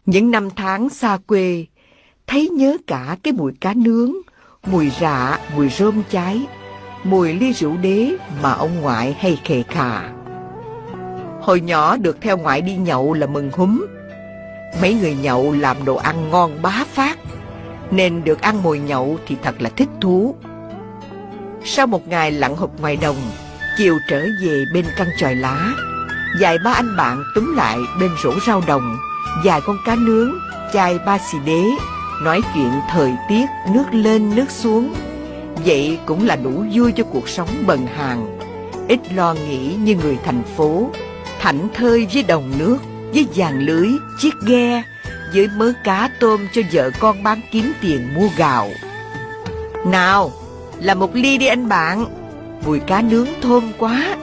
Những năm tháng xa quê, thấy nhớ cả cái mùi cá nướng, mùi rạ, mùi rơm cháy, mùi ly rượu đế mà ông ngoại hay khề khà. Hồi nhỏ được theo ngoại đi nhậu là mừng húm. Mấy người nhậu làm đồ ăn ngon bá phát, nên được ăn mồi nhậu thì thật là thích thú. Sau một ngày lặn hụp ngoài đồng, chiều trở về bên căn chòi lá, vài ba anh bạn túm lại bên rổ rau đồng, vài con cá nướng, chai ba xì đế, nói chuyện thời tiết, nước lên nước xuống. Vậy cũng là đủ vui cho cuộc sống bần hàn, ít lo nghĩ như người thành phố, thảnh thơi với đồng nước, với dàn lưới, chiếc ghe, với mớ cá tôm cho vợ con bán kiếm tiền mua gạo. Nào, làm một ly đi anh bạn, mùi cá nướng thơm quá.